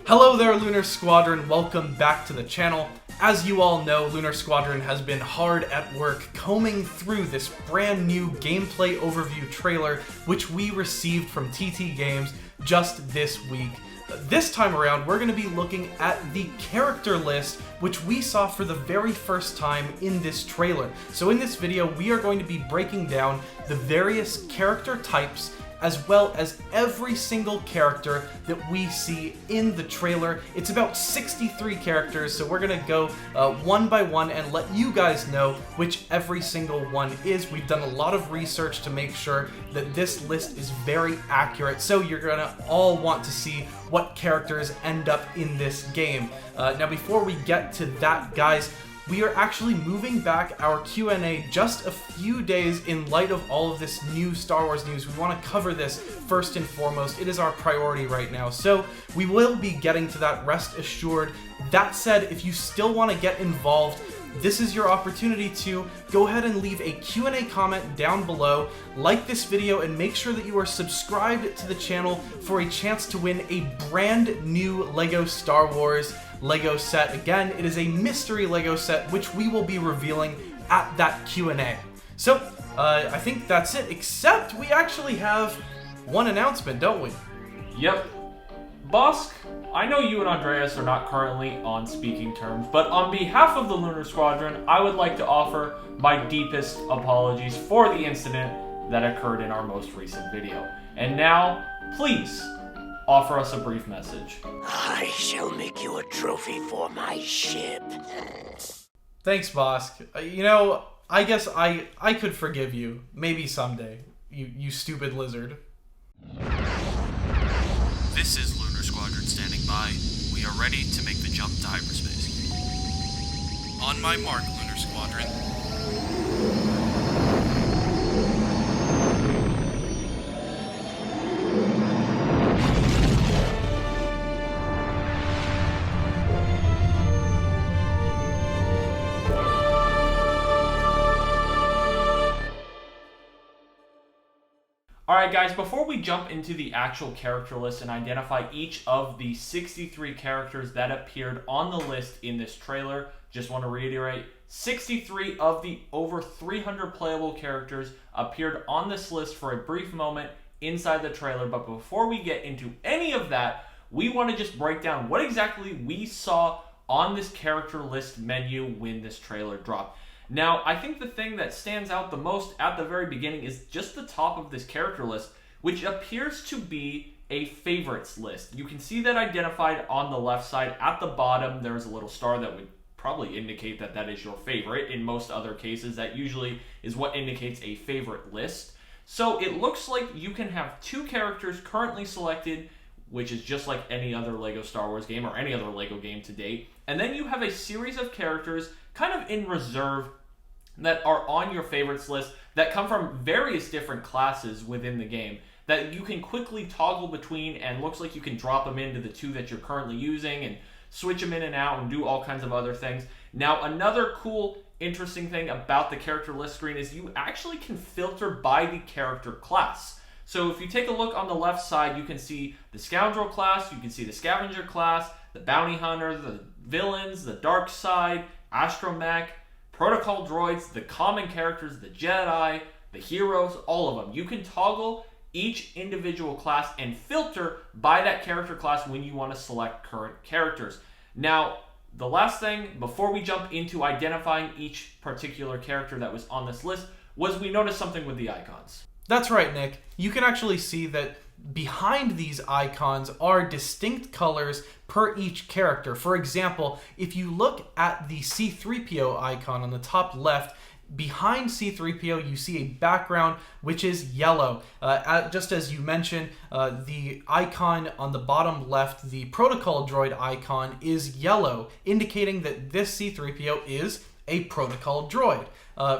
Hello there, Lunar Squadron. Welcome back to the channel. As you all know, Lunar Squadron has been hard at work combing through this brand new gameplay overview trailer, which we received from TT Games just this week. This time around, we're going to be looking at the character list, which we saw for the very first time in this trailer. So in this video, we are going to be breaking down the various character types as well as every single character that we see in the trailer. It's about 63 characters, so we're gonna go one by one and let you guys know which every single one is. We've done a lot of research to make sure that this list is very accurate, so you're gonna all want to see what characters end up in this game. Now before we get to that, guys, we are actually moving back our Q&A just a few days in light of all of this new Star Wars news. We want to cover this first and foremost. It is our priority right now, so we will be getting to that, rest assured. That said, if you still want to get involved, this is your opportunity to go ahead and leave a Q&A comment down below, like this video, and make sure that you are subscribed to the channel for a chance to win a brand new LEGO Star Wars Lego set. Again, it is a mystery Lego set, which we will be revealing at that Q&A. So, I think that's it, except we actually have one announcement, don't we? Yep. Bosk, I know you and Andreas are not currently on speaking terms, but on behalf of the Lunar Squadron, I would like to offer my deepest apologies for the incident that occurred in our most recent video. And now, please, offer us a brief message. I shall make you a trophy for my ship. Thanks, Bosk. You know, I guess I could forgive you. Maybe someday. You stupid lizard. This is Lunar Squadron standing by. We are ready to make the jump to hyperspace. On my mark, Lunar Squadron. Alright guys, before we jump into the actual character list and identify each of the 63 characters that appeared on the list in this trailer, just want to reiterate, 63 of the over 300 playable characters appeared on this list for a brief moment inside the trailer. But before we get into any of that, we want to just break down what exactly we saw on this character list menu when this trailer dropped. Now, I think the thing that stands out the most at the very beginning is just the top of this character list, which appears to be a favorites list. You can see that identified on the left side. At the bottom, there's a little star that would probably indicate that that is your favorite. In most other cases, that usually is what indicates a favorite list. So it looks like you can have two characters currently selected, which is just like any other LEGO Star Wars game or any other LEGO game to date. And then you have a series of characters kind of in reserve that are on your favorites list that come from various different classes within the game that you can quickly toggle between, and looks like you can drop them into the two that you're currently using and switch them in and out and do all kinds of other things. Now, another cool, interesting thing about the character list screen is you actually can filter by the character class. So if you take a look on the left side, you can see the Scoundrel class, you can see the Scavenger class, the Bounty Hunter, the Villains, the Dark Side, Astromech, Protocol Droids, the common characters, the Jedi, the heroes, all of them. You can toggle each individual class and filter by that character class when you want to select current characters. Now, the last thing before we jump into identifying each particular character that was on this list was we noticed something with the icons. That's right, Nick. You can actually see that behind these icons are distinct colors per each character. For example, if you look at the C-3PO icon on the top left, behind C-3PO you see a background which is yellow. Just as you mentioned, the icon on the bottom left, the Protocol Droid icon, is yellow, indicating that this C-3PO is a Protocol Droid.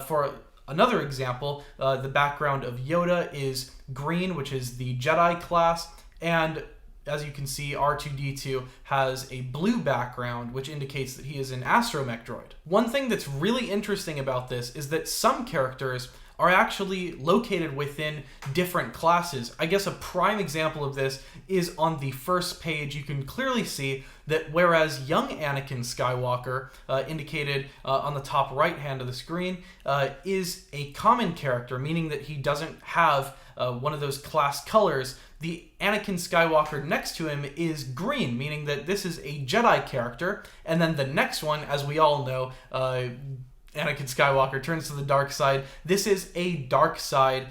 For another example, the background of Yoda is green, which is the Jedi class, and as you can see, R2-D2 has a blue background, which indicates that he is an Astromech droid. One thing that's really interesting about this is that some characters are actually located within different classes. I guess a prime example of this is on the first page. You can clearly see that whereas young Anakin Skywalker, indicated on the top right hand of the screen, is a common character, meaning that he doesn't have one of those class colors, the Anakin Skywalker next to him is green, meaning that this is a Jedi character. And then the next one, as we all know, Anakin Skywalker turns to the dark side. This is a dark side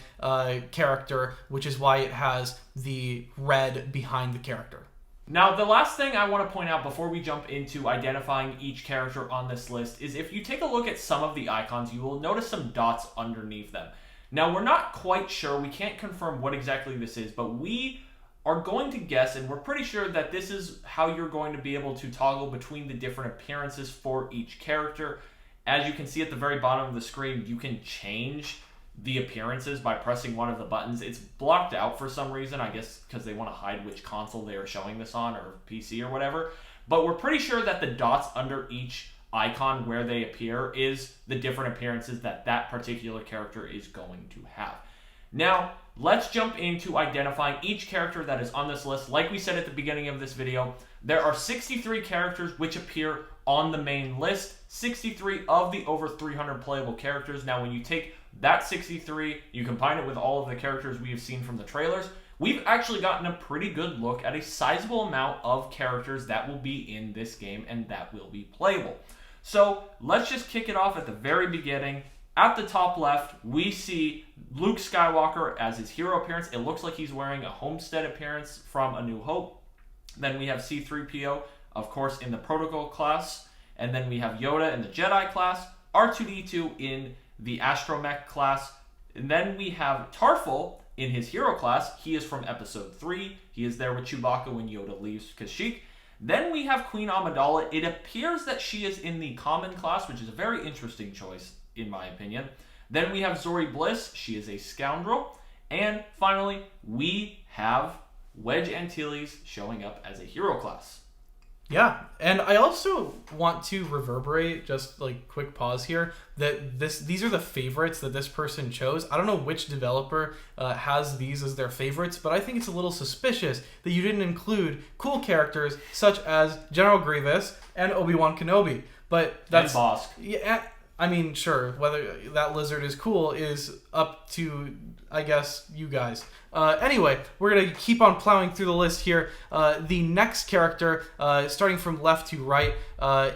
character, which is why it has the red behind the character. Now, the last thing I want to point out before we jump into identifying each character on this list is if you take a look at some of the icons, you will notice some dots underneath them. Now, we're not quite sure, we can't confirm what exactly this is, but we are going to guess, and we're pretty sure that this is how you're going to be able to toggle between the different appearances for each character. As you can see at the very bottom of the screen, you can change the appearances by pressing one of the buttons. It's blocked out for some reason, I guess because they want to hide which console they are showing this on, or PC or whatever. But we're pretty sure that the dots under each icon where they appear is the different appearances that that particular character is going to have. Now, let's jump into identifying each character that is on this list. Like we said at the beginning of this video, there are 63 characters which appear on the main list, 63 of the over 300 playable characters. Now, when you take that 63, you combine it with all of the characters we have seen from the trailers, we've actually gotten a pretty good look at a sizable amount of characters that will be in this game and that will be playable. So let's just kick it off at the very beginning. At the top left, we see Luke Skywalker as his hero appearance. It looks like he's wearing a homestead appearance from A New Hope. Then we have C-3PO, of course, in the Protocol class. And then we have Yoda in the Jedi class, R2-D2 in the Astromech class. And then we have Tarrful in his hero class. He is from Episode 3. He is there with Chewbacca when Yoda leaves Kashyyyk. Then we have Queen Amidala. It appears that she is in the common class, which is a very interesting choice, in my opinion. Then we have Zorii Bliss. She is a Scoundrel. And finally, we have Wedge Antilles showing up as a hero class. Yeah, and I also want to reverberate, just like quick pause here, that these are the favorites that this person chose. I don't know which developer has these as their favorites, but I think it's a little suspicious that you didn't include cool characters such as General Grievous and Obi-Wan Kenobi. But that's and Bosk. Yeah, I mean, sure, whether that lizard is cool is up to, I guess, you guys. Anyway, we're going to keep on plowing through the list here. The next character, starting from left to right,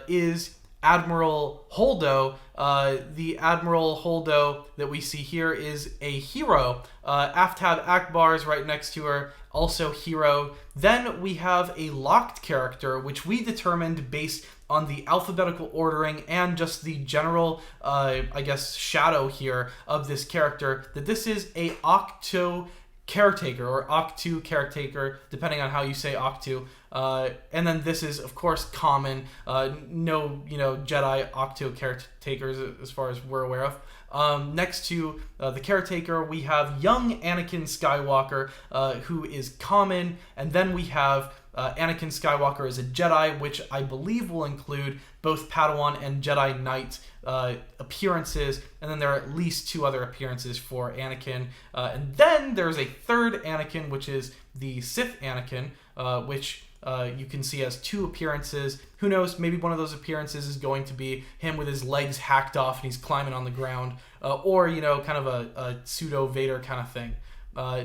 is Admiral Holdo. The Admiral Holdo that we see here is a hero. Aftab Akbar is right next to her, also hero. Then we have a locked character, which we determined based on the alphabetical ordering and just the general, I guess, shadow here of this character, that this is a Octo caretaker, or Octu caretaker, depending on how you say Octu. And then this is, of course, common. No, Jedi Octu caretakers as far as we're aware of. Next to the caretaker, we have young Anakin Skywalker, who is common. And then we have Anakin Skywalker as a Jedi, which I believe will include both Padawan and Jedi Knight appearances, and then there are at least 2 other appearances for Anakin. And then there's a third Anakin, which is the Sith Anakin, which you can see has 2 appearances. Who knows, maybe one of those appearances is going to be him with his legs hacked off and he's climbing on the ground, or, kind of a pseudo-Vader kind of thing.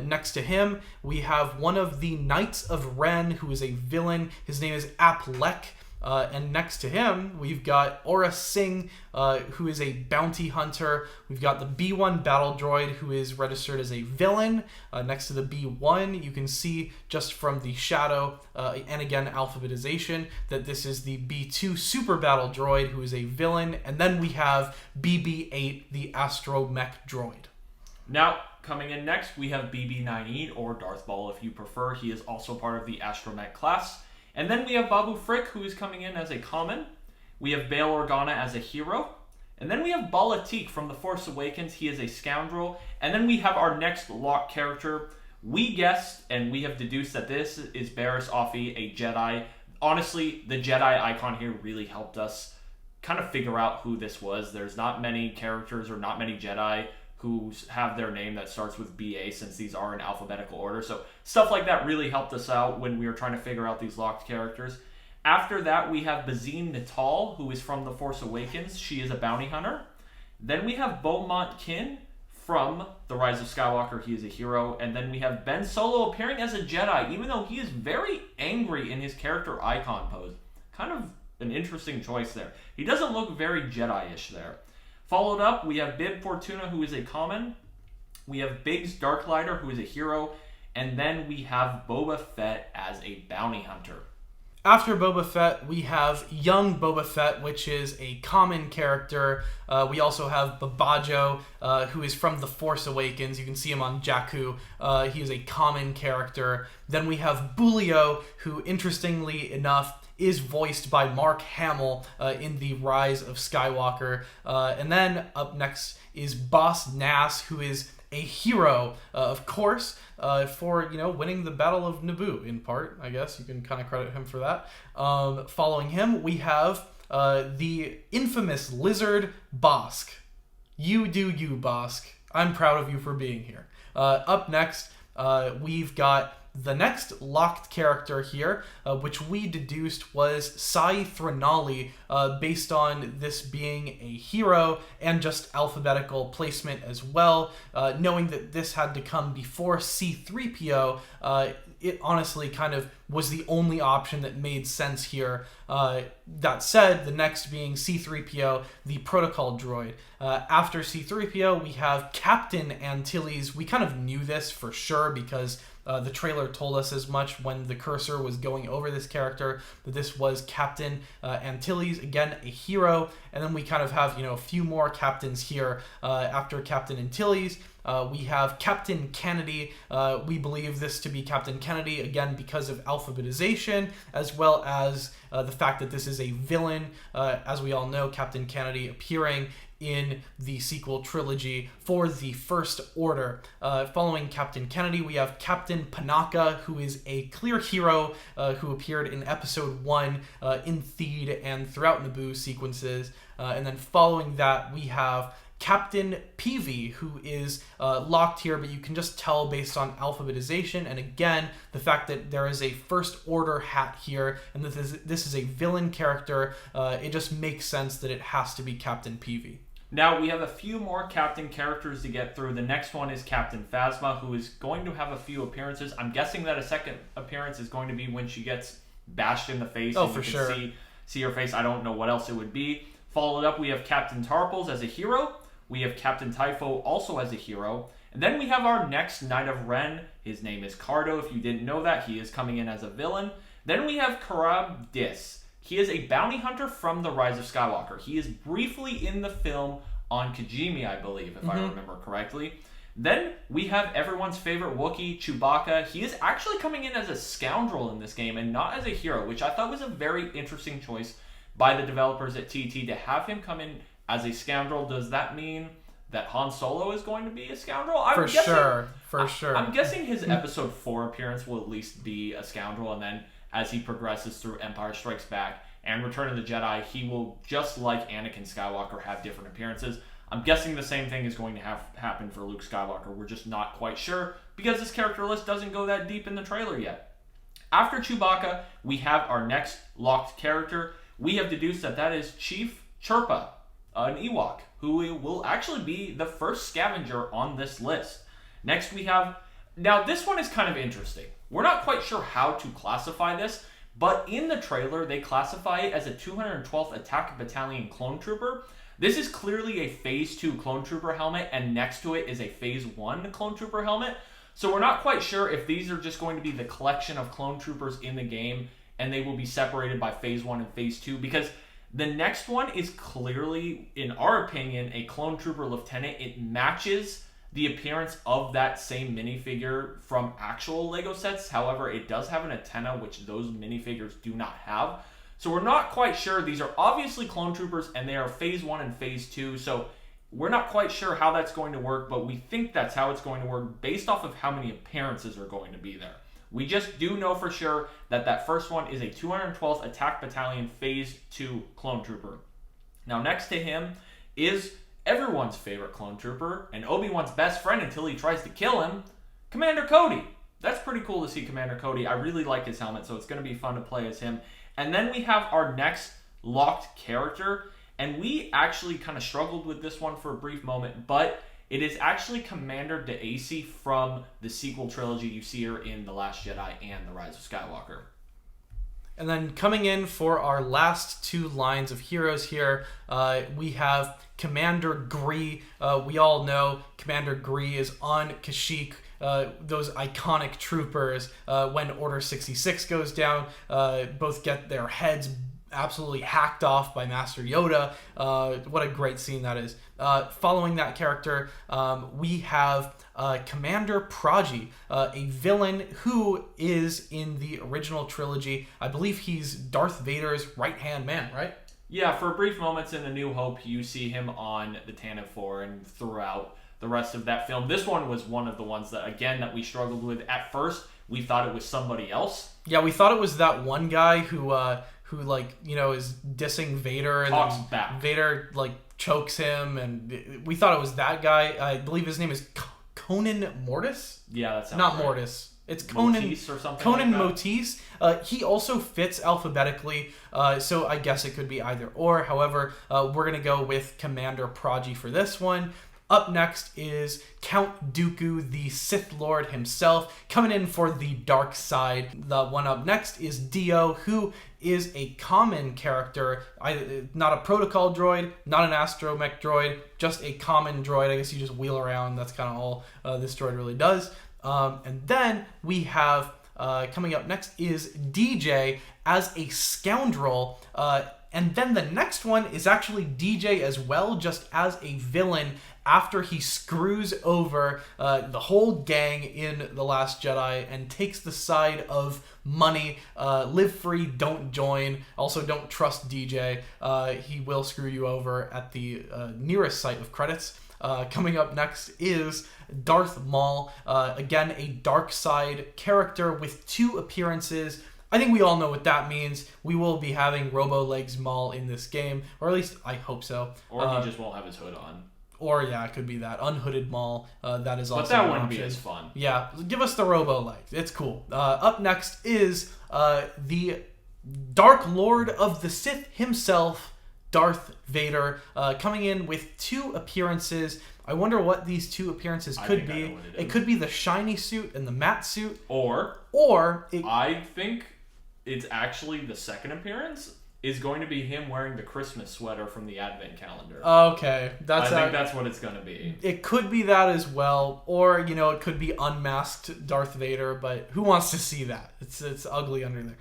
Next to him, we have one of the Knights of Ren, who is a villain. His name is Aplek. And next to him, we've got Aura Singh, who is a bounty hunter. We've got the B1 battle droid, who is registered as a villain. Next to the B1, you can see just from the shadow, and again, alphabetization, that this is the B2 super battle droid, who is a villain. And then we have BB8, the Astromech droid. Now, coming in next, we have BB-9E, or Darth Maul if you prefer. He is also part of the Astromech class. And then we have Babu Frick, who is coming in as a common. We have Bail Organa as a hero. And then we have Balatik from The Force Awakens. He is a Scoundrel. And then we have our next lock character. We guessed, and we have deduced that this is Barriss Offee, a Jedi. Honestly, the Jedi icon here really helped us kind of figure out who this was. There's not many characters or not many Jedi who have their name that starts with BA, since these are in alphabetical order. So stuff like that really helped us out when we were trying to figure out these locked characters. After that, we have Bazine Natal, who is from The Force Awakens. She is a bounty hunter. Then we have Beaumont Kin from The Rise of Skywalker. He is a hero. And then we have Ben Solo appearing as a Jedi, even though he is very angry in his character icon pose. Kind of an interesting choice there. He doesn't look very Jedi-ish there. Followed up, we have Bib Fortuna, who is a common. We have Biggs Darklighter, who is a hero. And then we have Boba Fett as a bounty hunter. After Boba Fett, we have young Boba Fett, which is a common character. We also have Babajo, who is from The Force Awakens. You can see him on Jakku. He is a common character. Then we have Bulio, who, interestingly enough, is voiced by Mark Hamill in The Rise of Skywalker. And then up next is Boss Nass, who is a hero, of course, for winning the Battle of Naboo, in part. I guess you can kind of credit him for that. Following him, we have the infamous lizard Bosk. You do you, Bosk. I'm proud of you for being here. Up next, we've got the next locked character here, which we deduced was Sai Thranali, based on this being a hero and just alphabetical placement as well. Knowing that this had to come before C-3PO, it honestly kind of was the only option that made sense here. That said, the next being C-3PO, the protocol droid. After C-3PO, we have Captain Antilles. We kind of knew this for sure because the trailer told us as much when the cursor was going over this character, that this was Captain Antilles, again, a hero. And then we kind of have, a few more captains here. After Captain Antilles, we have Captain Kennedy. We believe this to be Captain Kennedy, again, because of alphabetization, as well as the fact that this is a villain. As we all know, Captain Kennedy appearing in the sequel trilogy for the First Order. Following Captain Kennedy, we have Captain Panaka, who is a clear hero who appeared in Episode 1 in Theed and throughout Naboo sequences. And then following that, we have Captain Peavy, who is locked here, but you can just tell based on alphabetization, and again, the fact that there is a First Order hat here, and that this is a villain character, it just makes sense that it has to be Captain Peavy. Now, we have a few more captain characters to get through. The next one is Captain Phasma, who is going to have a few appearances. I'm guessing that a second appearance is going to be when she gets bashed in the face. Oh, and for you sure. can see her face. I don't know what else it would be. Followed up, we have Captain Tarrful as a hero. We have Captain Typho also as a hero. And then we have our next Knight of Ren. His name is Cardo. If you didn't know that, he is coming in as a villain. Then we have Karab Dis. He is a bounty hunter from The Rise of Skywalker. He is briefly in the film on Kijimi, I believe, if I remember correctly. Then we have everyone's favorite Wookiee, Chewbacca. He is actually coming in as a scoundrel in this game and not as a hero, which I thought was a very interesting choice by the developers at TT to have him come in as a scoundrel. Does that mean that Han Solo is going to be a scoundrel? For sure. I'm guessing his Episode 4 appearance will at least be a scoundrel, and then as he progresses through Empire Strikes Back and Return of the Jedi, he will, just like Anakin Skywalker, have different appearances. I'm guessing the same thing is going to happen for Luke Skywalker. We're just not quite sure because this character list doesn't go that deep in the trailer yet. After Chewbacca, we have our next locked character. We have deduced that is Chief Chirpa, an Ewok, who will actually be the first scavenger on this list. Next we have... Now this one is kind of interesting. We're not quite sure how to classify this, but in the trailer they classify it as a 212th Attack Battalion Clone Trooper. This is clearly a Phase 2 Clone Trooper helmet, and next to it is a Phase 1 Clone Trooper helmet. So we're not quite sure if these are just going to be the collection of Clone Troopers in the game, and they will be separated by Phase 1 and Phase 2, because the next one is clearly, in our opinion, a Clone Trooper Lieutenant. It matches the appearance of that same minifigure from actual Lego sets. However, it does have an antenna, which those minifigures do not have. So we're not quite sure. These are obviously Clone Troopers, and they are Phase 1 and Phase 2. So we're not quite sure how that's going to work, but we think that's how it's going to work based off of how many appearances are going to be there. We just do know for sure that that first one is a 212th Attack Battalion Phase 2 Clone Trooper. Now, next to him is everyone's favorite clone trooper, and Obi-Wan's best friend until he tries to kill him, Commander Cody. That's pretty cool to see Commander Cody. I really like his helmet, so it's going to be fun to play as him. And then we have our next locked character, and we actually kind of struggled with this one for a brief moment, but it is actually Commander D'Acy from the Sequel Trilogy. You see her in The Last Jedi and The Rise of Skywalker. And then coming in for our last two lines of heroes here, we have Commander Gree. We all know Commander Gree is on Kashyyyk. Those iconic troopers, when Order 66 goes down, both get their heads absolutely hacked off by Master Yoda. What a great scene that is. Following that character, we have Commander Prodigy, a villain who is in the original trilogy. I believe he's Darth Vader's right-hand man, right? Yeah, for brief moments in A New Hope, you see him on the Tantive 4 and throughout the rest of that film. This one was one of the ones that, again, that we struggled with. At first, we thought it was somebody else. Yeah, we thought it was that one guy who like, you know, is dissing Vader, and talks then back. Vader like chokes him, and we thought it was that guy. I believe his name is Conan Mortis. Yeah, that's not right. Mortis. It's Conan Motis or something. Conan like that. Motis. He also fits alphabetically, so I guess it could be either or. However, we're gonna go with Commander Prodigy for this one. Up next is Count Dooku, the Sith Lord himself, coming in for the dark side. The one up next is Dio, who is a common character, not a protocol droid, not an astromech droid, just a common droid. I guess you just wheel around. That's kind of all this droid really does. And then we have, coming up next is DJ as a Scoundrel. And then the next one is actually DJ as well, just as a villain, after he screws over the whole gang in The Last Jedi and takes the side of money. Live free, don't join. Also, don't trust DJ. He will screw you over at the nearest site of credits. Coming up next is Darth Maul. Again, a dark side character with 2 appearances. I think we all know what that means. We will be having Robo-Legs Maul in this game, or at least I hope so. Or he just won't have his hood on. Or, yeah, it could be that. Unhooded Maul. That is also But that an wouldn't option. be as fun. Yeah, give us the Robo-Legs. It's cool. Up next is the Dark Lord of the Sith himself, Darth Vader, coming in with 2 appearances. I wonder what these 2 appearances could be. It could be the shiny suit and the matte suit. Or it, I think it's actually the second appearance is going to be him wearing the Christmas sweater from the Advent calendar. Okay. I think that's what it's going to be. It could be that as well. Or, you know, it could be unmasked Darth Vader, but who wants to see that? It's ugly under there.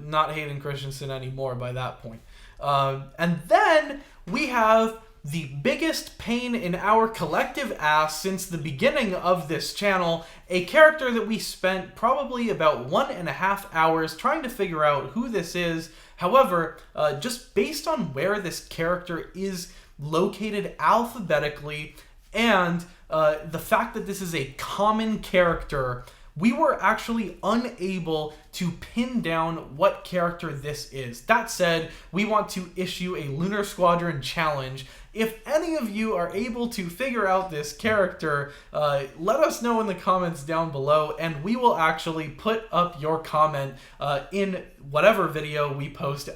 Not Hayden Christensen anymore by that point. And then we have the biggest pain in our collective ass since the beginning of this channel, a character that we spent probably about 1.5 hours trying to figure out who this is. However, just based on where this character is located alphabetically and the fact that this is a common character, we were actually unable to pin down what character this is. That said, we want to issue a Lunar Squadron challenge. If any of you are able to figure out this character, let us know in the comments down below, and we will actually put up your comment in whatever video we post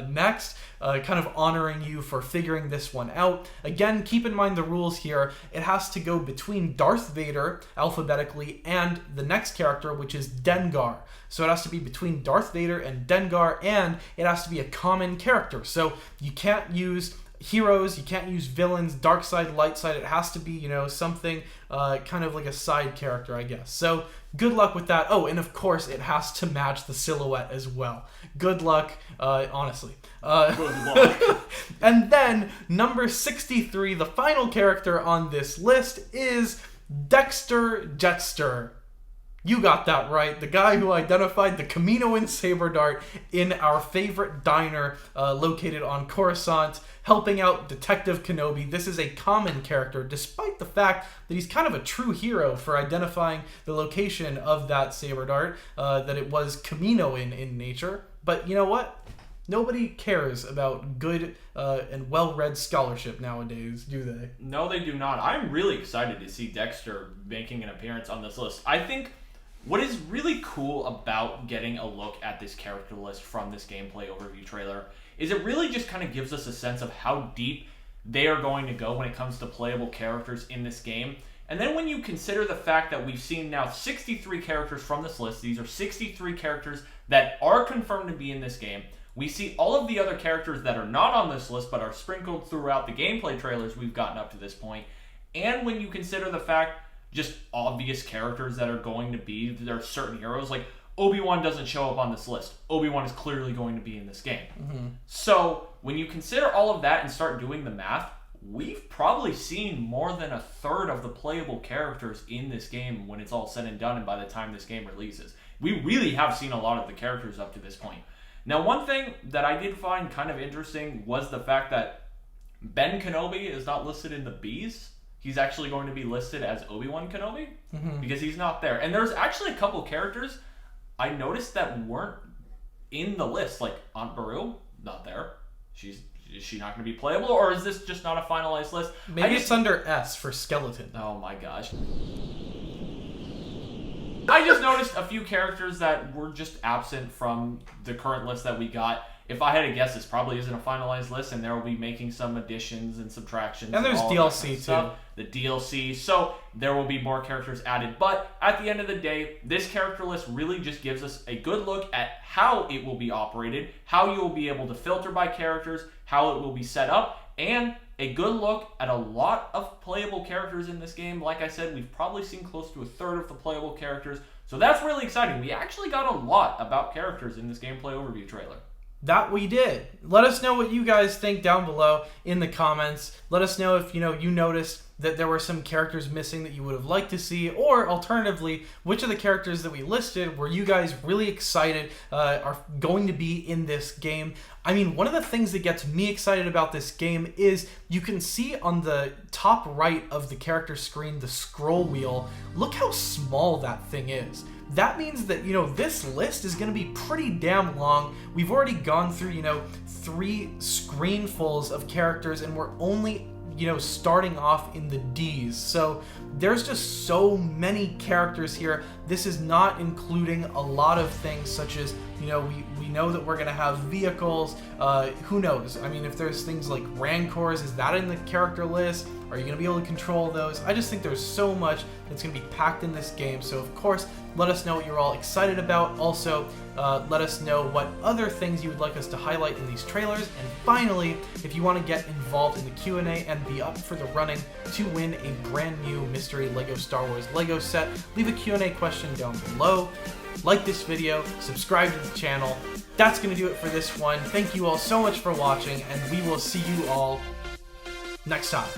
next, kind of honoring you for figuring this one out. Again, keep in mind the rules here. It has to go between Darth Vader, alphabetically, and the next character, which is Dengar. So it has to be between Darth Vader and Dengar, and it has to be a common character. So you can't use heroes, you can't use villains, dark side, light side. It has to be, you know, something kind of like a side character, I guess. So good luck with that. Oh, and of course it has to match the silhouette as well. Good luck, honestly. Good luck. And then number 63, the final character on this list, is Dexter Jetster. You got that right. The guy who identified the Kaminoan saber dart in our favorite diner located on Coruscant, helping out Detective Kenobi. This is a common character, despite the fact that he's kind of a true hero for identifying the location of that saber dart, that it was Kaminoan in nature. But you know what? Nobody cares about good and well-read scholarship nowadays, do they? No, they do not. I'm really excited to see Dexter making an appearance on this list. I think what is really cool about getting a look at this character list from this gameplay overview trailer is it really just kind of gives us a sense of how deep they are going to go when it comes to playable characters in this game. And then when you consider the fact that we've seen now 63 characters from this list, these are 63 characters that are confirmed to be in this game. We see all of the other characters that are not on this list but are sprinkled throughout the gameplay trailers we've gotten up to this point. And when you consider the fact, just obvious characters that are going to be, there are certain heroes, like Obi-Wan doesn't show up on this list. Obi-Wan is clearly going to be in this game. So when you consider all of that and start doing the math, we've probably seen more than a third of the playable characters in this game when it's all said and done and by the time this game releases. We really have seen a lot of the characters up to this point. Now, one thing that I did find kind of interesting was the fact that Ben Kenobi is not listed in the Bs. He's actually going to be listed as Obi-Wan Kenobi because he's not there. And there's actually a couple characters I noticed that weren't in the list, like Aunt Beru, not there. Is she not going to be playable, or is this just not a finalized list? Maybe it's under S for skeleton. Oh my gosh. I just noticed a few characters that were just absent from the current list that we got. If I had to guess, this probably isn't a finalized list, and there will be making some additions and subtractions. And there's DLC too. The DLC, so there will be more characters added. But at the end of the day, this character list really just gives us a good look at how it will be operated, how you will be able to filter by characters, how it will be set up, and a good look at a lot of playable characters in this game. Like I said, we've probably seen close to a third of the playable characters, so that's really exciting. We actually got a lot about characters in this gameplay overview trailer. That we did. Let us know what you guys think down below in the comments. Let us know if you noticed that there were some characters missing that you would have liked to see, or alternatively, which of the characters that we listed were you guys really excited are going to be in this game. I mean, one of the things that gets me excited about this game is you can see on the top right of the character screen the scroll wheel. Look how small that thing is. That means that, this list is going to be pretty damn long. We've already gone through, 3 screenfuls of characters, and we're only, starting off in the Ds. So there's just so many characters here. This is not including a lot of things such as, we know that we're going to have vehicles. Who knows? I mean, if there's things like Rancors, is that in the character list? Are you going to be able to control those? I just think there's so much that's going to be packed in this game. So, of course, let us know what you're all excited about. Also, let us know what other things you would like us to highlight in these trailers. And finally, if you want to get involved in the Q&A and be up for the running to win a brand new mystery LEGO Star Wars LEGO set, leave a Q&A question down below. Like this video, subscribe to the channel. That's going to do it for this one. Thank you all so much for watching, and we will see you all next time.